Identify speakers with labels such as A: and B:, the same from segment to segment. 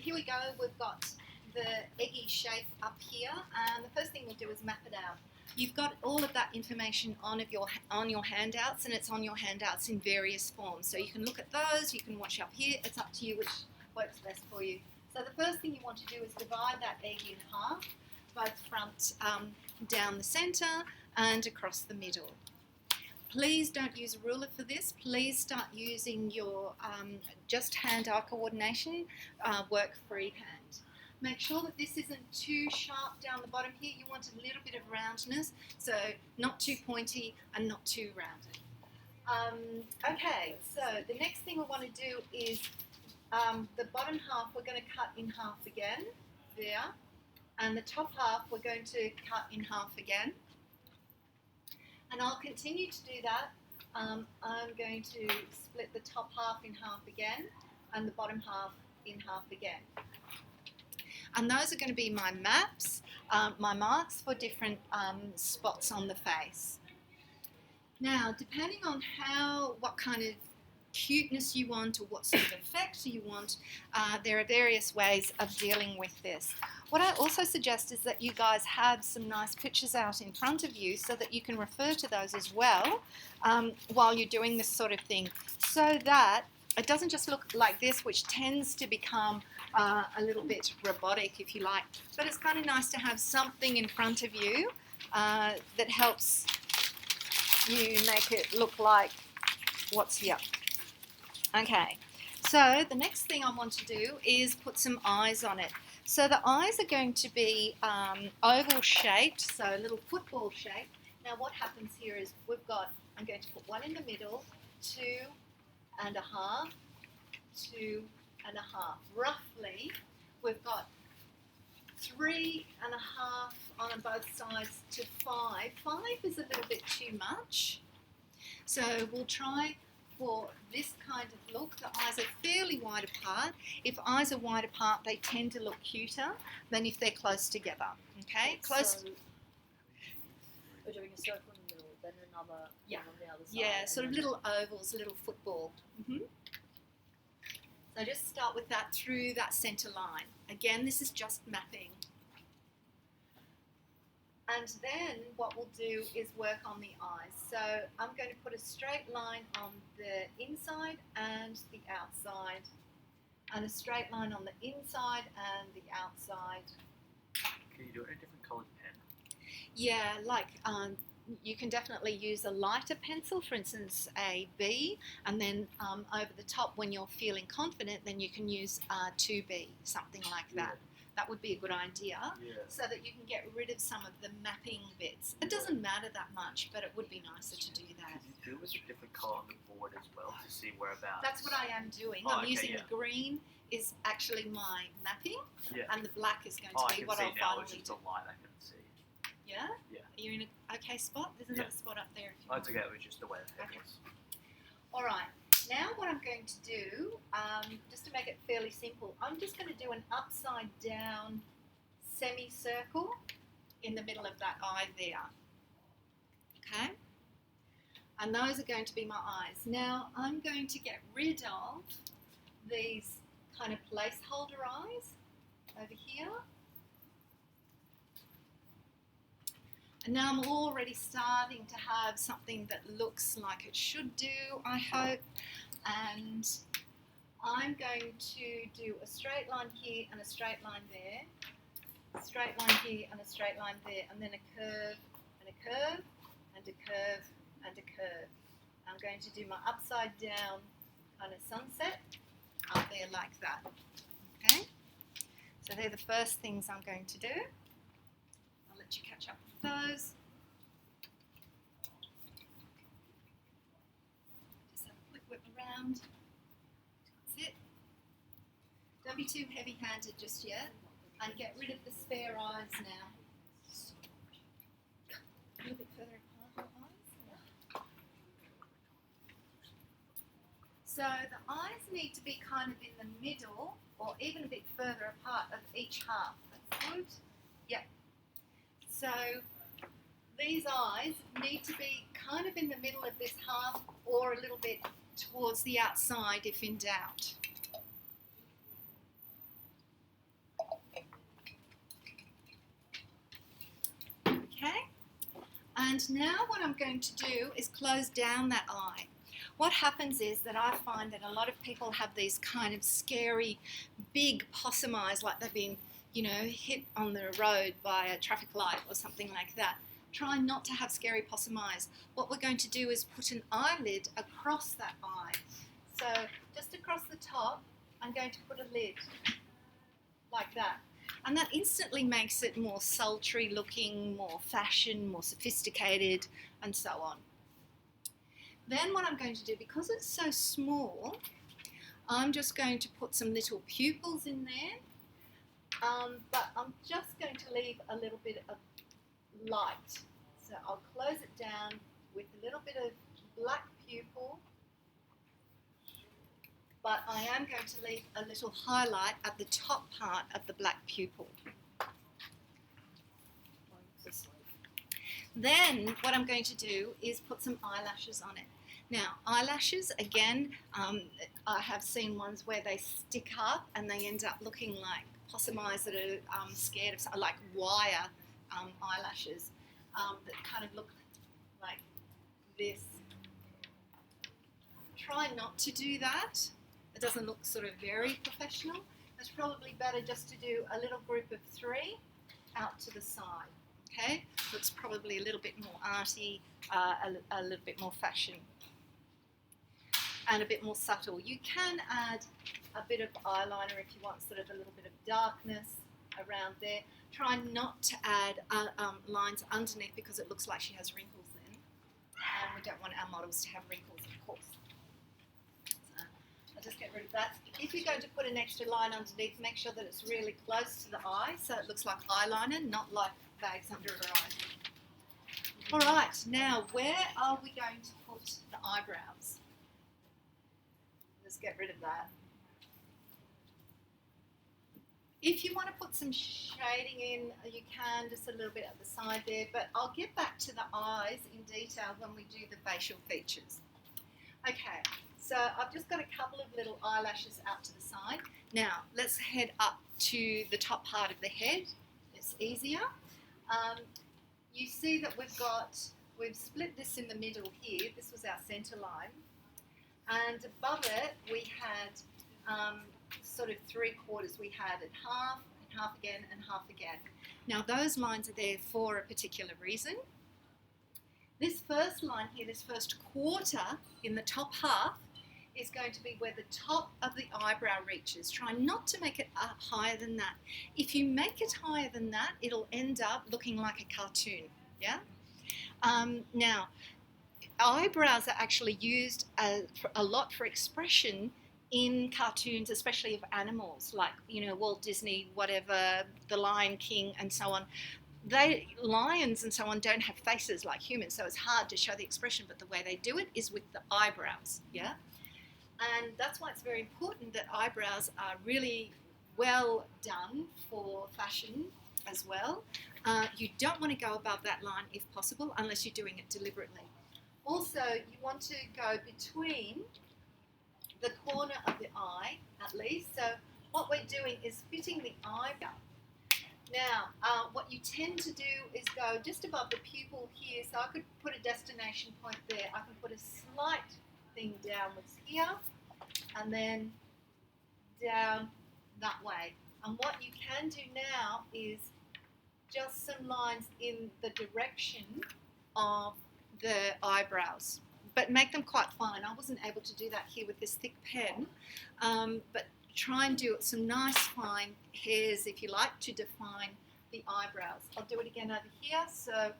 A: Here we go, we've got the eggy shape up here, and the first thing we'll do is map it out. You've got all of that information on your handouts, and it's on your handouts in various forms. So you can look at those, you can watch up here, it's up to you which works best for you. So the first thing you want to do is divide that egg in half, both front down the centre and across the middle. Please don't use a ruler for this. Please start using your just hand-eye coordination, work freehand. Make sure that this isn't too sharp down the bottom here. You want a little bit of roundness, so not too pointy and not too rounded. Okay, so the next thing we want to do is the bottom half we're going to cut in half again, there, and the top half we're going to cut in half again. And I'll continue to do that. I'm going to split the top half in half again and the bottom half in half again. And those are going to be my maps, my marks for different spots on the face. Now, depending on what kind of cuteness you want or what sort of effect you want, there are various ways of dealing with this. What I also suggest is that you guys have some nice pictures out in front of you so that you can refer to those as well while you're doing this sort of thing, so that it doesn't just look like this, which tends to become a little bit robotic, if you like, but it's kind of nice to have something in front of you that helps you make it look like what's here. Okay, so the next thing I want to do is put some eyes on it. So the eyes are going to be oval shaped, so a little football shape. Now what happens here is I'm going to put one in the middle, 2.5, 2.5. Roughly, we've got 3.5 on both sides to 5. 5 is a little bit too much. So we'll try for this kind of look. The eyes are fairly wide apart. If eyes are wide apart, they tend to look cuter than if they're close together. Okay, close.
B: So, we're doing a circle in the middle, then another on the other side.
A: Yeah, sort of little ovals, little football. So just start with that through that centre line. Again, this is just mapping. And then what we'll do is work on the eyes. So I'm going to put a straight line on the inside and the outside, and a straight line on the inside and the outside.
C: Can you do it in a different coloured pen?
A: Yeah, like you can definitely use a lighter pencil, for instance a B, and then over the top, when you're feeling confident, then you can use 2B, something like that. That would be a good idea, so that you can get rid of some of the mapping bits. It doesn't matter that much, but it would be nicer to do that.
C: Could you do it with a different colour on the board as well to see whereabouts?
A: That's what I am doing. I'm using the green is actually my mapping, and the black is going to be what I'll finally do.
C: It's just the light I can see.
A: Yeah?
C: Yeah.
A: Are you in an okay spot? There's another spot up there. If you
C: it's okay, it was just the way the pen was.
A: All right. Now what I'm going to do, just to make it fairly simple, I'm just going to do an upside down semicircle in the middle of that eye there. Okay? And those are going to be my eyes. Now I'm going to get rid of these kind of placeholder eyes over here. And now I'm already starting to have something that looks like it should do, I hope. And I'm going to do a straight line here and a straight line there, a straight line here and a straight line there, and then a curve and a curve and a curve and a curve. I'm going to do my upside down kind of sunset up there like that. Okay? So they're the first things I'm going to do. I'll let you catch up with those. Just have a quick whip around. That's it. Don't be too heavy-handed just yet. And get rid of the spare eyes now. A little bit further apart, your eyes. So the eyes need to be kind of in the middle, or even a bit further apart of each half. That's good. Yep. So these eyes need to be kind of in the middle of this half, or a little bit towards the outside if in doubt. And now what I'm going to do is close down that eye. What happens is that I find that a lot of people have these kind of scary, big possum eyes, like they've been, hit on the road by a traffic light or something like that. Try not to have scary possum eyes. What we're going to do is put an eyelid across that eye. So just across the top, I'm going to put a lid like that. And that instantly makes it more sultry looking, more fashion, more sophisticated, and so on. Then what I'm going to do, because it's so small, I'm just going to put some little pupils in there, but I'm just going to leave a little bit of light. So I'll close it down with a little bit of black pupil, but I am going to leave a little highlight at the top part of the black pupil. Then what I'm going to do is put some eyelashes on it. Now, eyelashes, again, I have seen ones where they stick up and they end up looking like possum eyes that are scared of, like wire eyelashes that kind of look like this. Try not to do that. It doesn't look sort of very professional. It's probably better just to do a little group of 3 out to the side. Okay, looks probably a little bit more arty, a little bit more fashion, and a bit more subtle. You can add a bit of eyeliner if you want sort of a little bit of darkness around there. Try not to add lines underneath because it looks like she has wrinkles then, and we don't want our models to have wrinkles, of course. So I'll just get rid of that. If you're going to put an extra line underneath, make sure that it's really close to the eye so it looks like eyeliner, not like bags under her eyes. All right, now where are we going to put the eyebrows? Let's get rid of that. If you want to put some shading in, you can, just a little bit at the side there, but I'll get back to the eyes in detail when we do the facial features. Okay, so I've just got a couple of little eyelashes out to the side. Now, let's head up to the top part of the head. It's easier. You see that we've split this in the middle here. This was our center line. And above it, we had sort of 3/4. We had it half, and half again, and half again. Now, those lines are there for a particular reason. This first line here, this first quarter in the top half, is going to be where the top of the eyebrow reaches. Try not to make it higher than that. If you make it higher than that, it'll end up looking like a cartoon, yeah? Now, eyebrows are actually used a lot for expression in cartoons, especially of animals, like, Walt Disney, whatever, The Lion King, and so on. Lions and so on don't have faces like humans, so it's hard to show the expression, but the way they do it is with the eyebrows, yeah? And that's why it's very important that eyebrows are really well done for fashion as well. You don't want to go above that line if possible, unless you're doing it deliberately. Also, you want to go between the corner of the eye, at least. So what we're doing is fitting the eyebrow. Now, what you tend to do is go just above the pupil here. So I could put a destination point there. I can put a slight thing downwards here, and then down that way. And what you can do now is just some lines in the direction of the eyebrows, but make them quite fine. I wasn't able to do that here with this thick pen, but try and do some nice fine hairs if you like to define the eyebrows. I'll do it again over here, so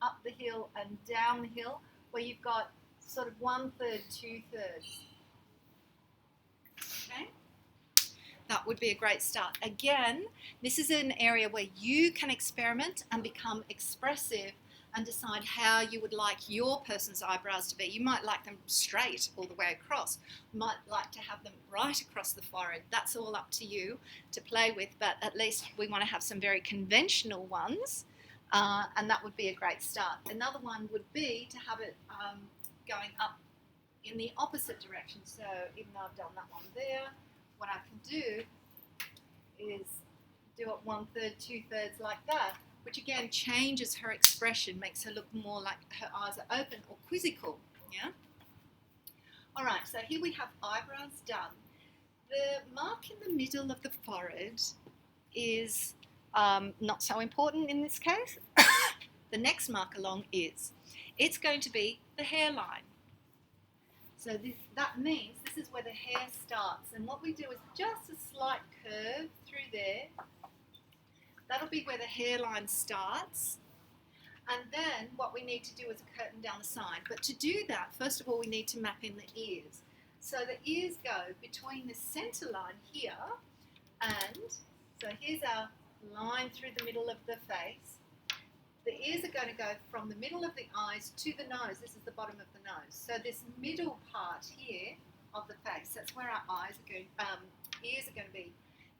A: up the hill and down the hill, where you've got sort of 1/3, 2/3. Okay? That would be a great start. Again, this is an area where you can experiment and become expressive and decide how you would like your person's eyebrows to be. You might like them straight all the way across. You might like to have them right across the forehead. That's all up to you to play with, but at least we want to have some very conventional ones, and that would be a great start. Another one would be to have it going up in the opposite direction. So even though I've done that one there, what I can do is do it 1/3, 2/3 like that. which again changes her expression, makes her look more like her eyes are open or quizzical. Yeah. All right, so here we have eyebrows done. The mark in the middle of the forehead is not so important in this case. The next mark along is. It's going to be the hairline. So that means this is where the hair starts. And what we do is just a slight curve through there. That'll be where the hairline starts. And then what we need to do is a curtain down the side. But to do that, first of all, we need to map in the ears. So the ears go between the center line here and, so here's our line through the middle of the face. The ears are going to go from the middle of the eyes to the nose. This is the bottom of the nose. So this middle part here of the face, that's where our eyes are going, ears are going to be.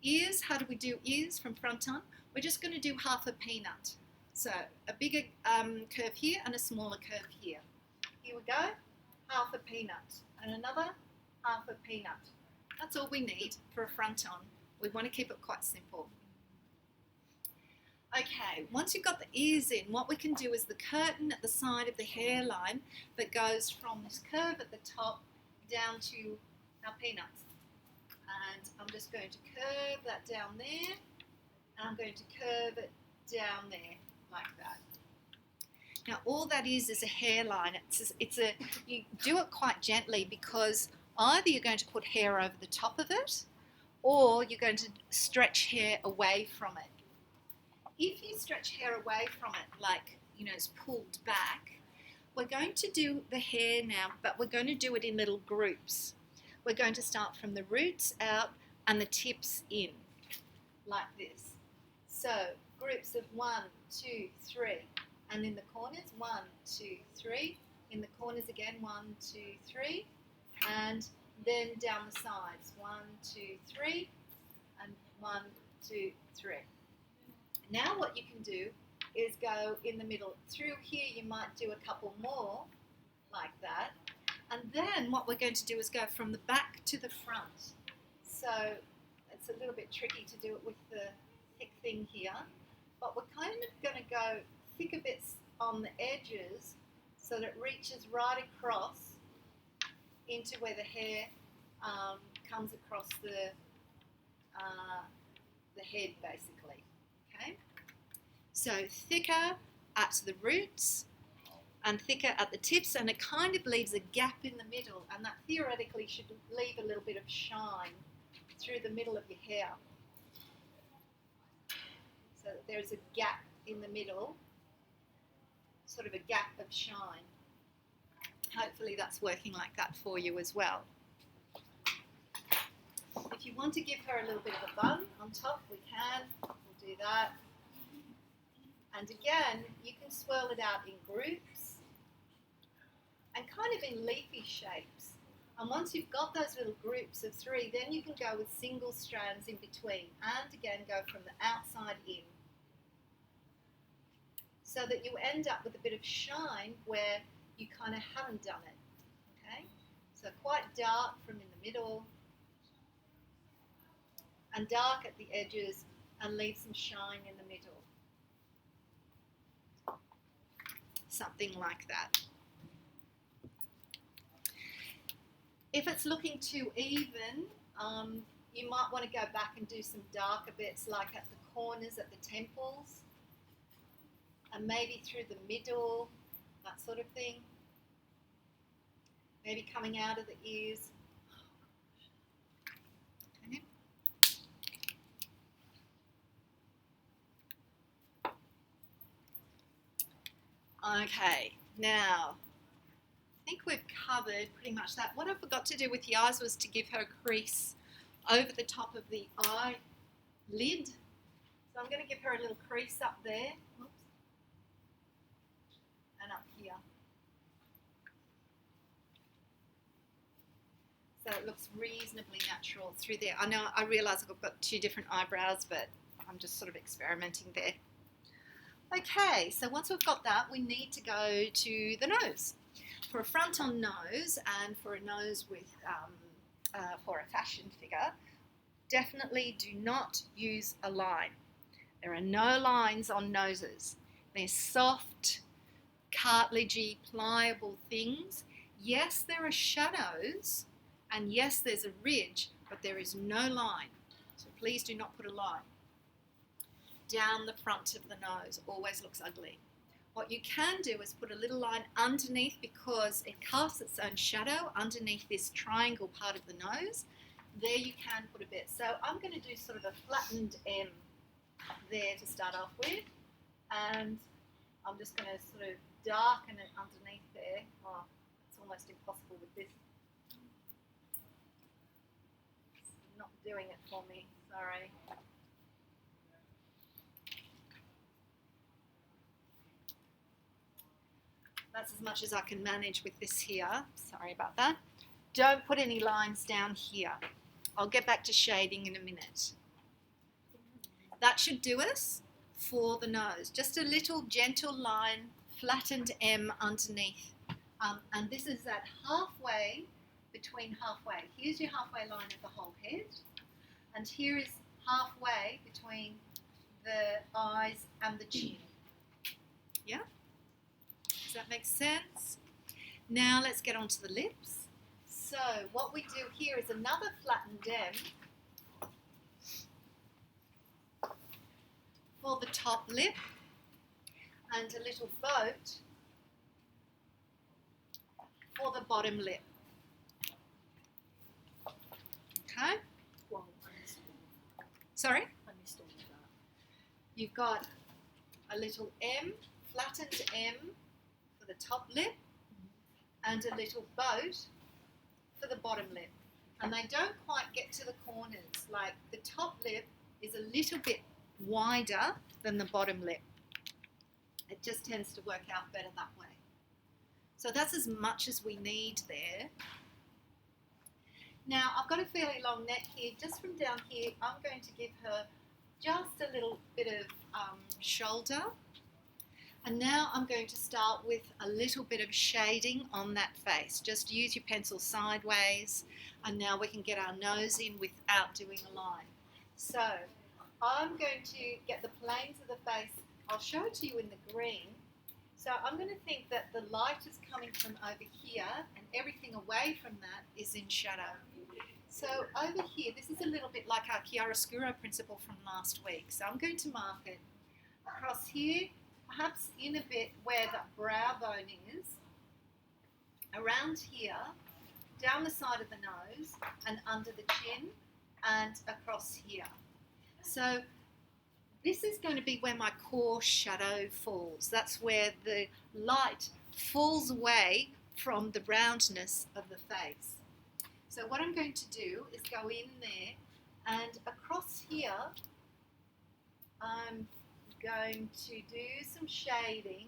A: Ears, how do we do ears from front on? We're just going to do half a peanut. So a bigger curve here and a smaller curve here. Here we go, half a peanut. And another half a peanut. That's all we need for a front on. We want to keep it quite simple. Okay, once you've got the ears in, what we can do is the curtain at the side of the hairline that goes from this curve at the top down to our peanuts. And I'm just going to curve that down there, and I'm going to curve it down there like that. Now all that is a hairline. You do it quite gently because either you're going to put hair over the top of it or you're going to stretch hair away from it. If you stretch hair away from it, like, you know, it's pulled back, we're going to do the hair now, but we're going to do it in little groups. We're going to start from the roots out and the tips in, like this. So groups of 1, 2, 3, and in the corners, 1, 2, 3. In the corners again, 1, 2, 3, and then down the sides, 1, 2, 3, and 1, 2, 3. Now what you can do is go in the middle. Through here you might do a couple more, like that. And then what we're going to do is go from the back to the front. So it's a little bit tricky to do it with the thick thing here. But we're kind of going to go thicker bits on the edges so that it reaches right across into where the hair comes across the head, basically. Okay, so thicker at the roots and thicker at the tips, and it kind of leaves a gap in the middle, and that theoretically should leave a little bit of shine through the middle of your hair. So that there's a gap in the middle, sort of a gap of shine. Hopefully that's working like that for you as well. If you want to give her a little bit of a bun on top, we can. We'll do that. And again, you can swirl it out in groups and kind of in leafy shapes. And once you've got those little groups of 3, then you can go with single strands in between and again go from the outside in, so that you end up with a bit of shine where you kind of haven't done it. Okay, so quite dark from in the middle and dark at the edges, and leave some shine in the middle. Something like that. If it's looking too even, you might want to go back and do some darker bits, like at the corners, at the temples, and maybe through the middle, that sort of thing. Maybe coming out of the ears. Okay. Okay, now I think we've covered pretty much that. What I forgot to do with the eyes was to give her a crease over the top of the eyelid. So I'm going to give her a little crease up there. Oops. And up here. So it looks reasonably natural through there. I know, I realise I've got 2 different eyebrows, but I'm just sort of experimenting there. Okay, so once we've got that, we need to go to the nose. For a front-on nose and for a nose with, for a fashion figure, definitely do not use a line. There are no lines on noses. They're soft, cartilagey, pliable things. Yes, there are shadows, and yes, there's a ridge, but there is no line. So please do not put a line down the front of the nose. Always looks ugly. What you can do is put a little line underneath, because it casts its own shadow underneath this triangle part of the nose. There you can put a bit. So I'm going to do sort of a flattened M there to start off with, and I'm just going to sort of darken it underneath there. Oh, it's almost impossible with this. It's not doing it for me, sorry. That's as much as I can manage with this here. Sorry about that. Don't put any lines down here. I'll get back to shading in a minute. That should do us for the nose. Just a little gentle line, flattened M underneath. And this is at halfway, between halfway. Here's your halfway line of the whole head. And here is halfway between the eyes and the chin. Yeah? Does that make sense? Now let's get on to the lips. So what we do here is another flattened M for the top lip, and a little boat for the bottom lip. Okay?
B: Well, I missed all.
A: Sorry?
B: I missed all of that.
A: You've got a little M, flattened M for the top lip, and a little boat for the bottom lip. And they don't quite get to the corners. Like the top lip is a little bit wider than the bottom lip. It just tends to work out better that way. So that's as much as we need there. Now I've got a fairly long neck here. Just from down here, I'm going to give her just a little bit of shoulder. And now I'm going to start with a little bit of shading on that face. Just use your pencil sideways, and now we can get our nose in without doing a line. So I'm going to get the planes of the face. I'll show it to you in the green. So I'm going to think that the light is coming from over here, and everything away from that is in shadow. So over here, this is a little bit like our chiaroscuro principle from last week. So I'm going to mark it across here, perhaps in a bit where the brow bone is, around here, down the side of the nose, and under the chin, and across here. So this is going to be where my core shadow falls. That's where the light falls away from the roundness of the face. So what I'm going to do is go in there, and across here, I'm going to do some shading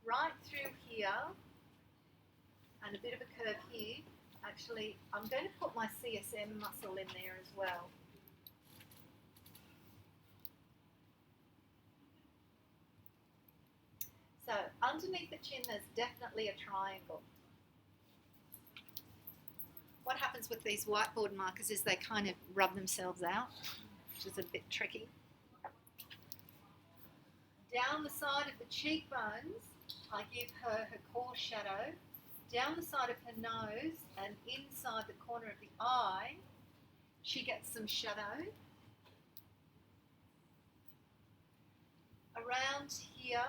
A: right through here, and a bit of a curve here. Actually, I'm going to put my CSM muscle in there as well. So underneath the chin, there's definitely a triangle. What happens with these whiteboard markers is they kind of rub themselves out, which is a bit tricky. Down the side of the cheekbones, I give her core shadow. Down the side of her nose and inside the corner of the eye, she gets some shadow. Around here,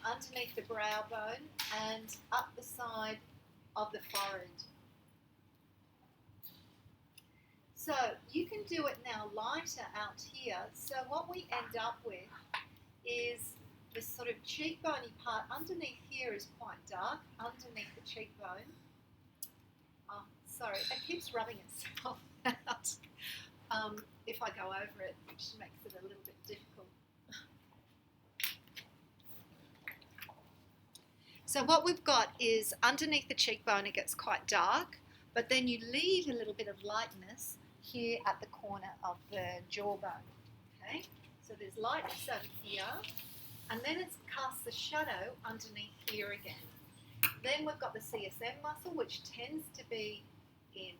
A: underneath the brow bone, and up the side of the forehead. So you can do it now lighter out here. So what we end up with is this sort of cheekbony part underneath here is quite dark, underneath the cheekbone. Oh, sorry, it keeps rubbing itself out if I go over it, which makes it a little bit difficult. So what we've got is underneath the cheekbone it gets quite dark, but then you leave a little bit of lightness here at the corner of the jawbone. Okay, so there's lightness over here, and then it casts the shadow underneath here again. Then we've got the CSM muscle, which tends to be in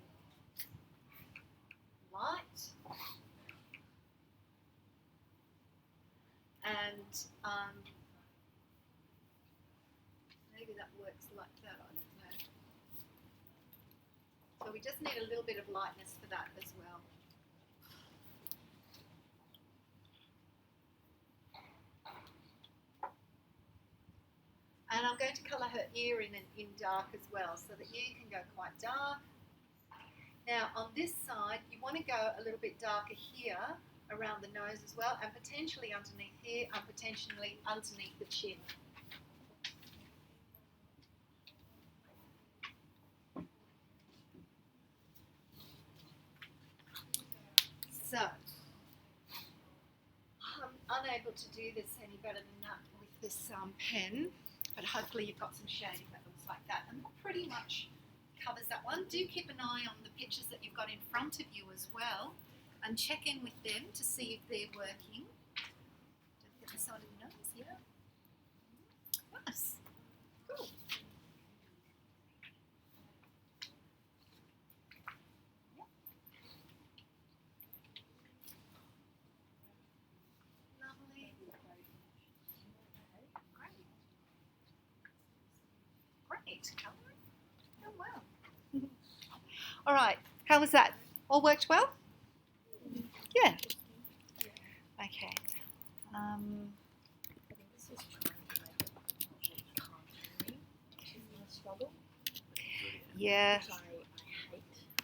A: light, and maybe that works like that, I don't know. So we just need a little bit of lightness for that as well. And I'm going to colour her ear in dark as well, so the ear can go quite dark. Now on this side, you want to go a little bit darker here, around the nose as well, and potentially underneath here, and potentially underneath the chin. So, I'm unable to do this any better than that with this pen, but hopefully you've got some shading that looks like that, and that pretty much covers that one. Do keep an eye on the pictures that you've got in front of you as well, and check in with them to see if they're working. Don't get the side of the nose, yeah. Nice. Cool. Yep. Lovely. Great colouring. Oh wow. All right. How was that? All worked well? Yeah. Okay.
B: I think this is trying to make it not really cartoony, which is my struggle.
A: Yeah.
B: Trying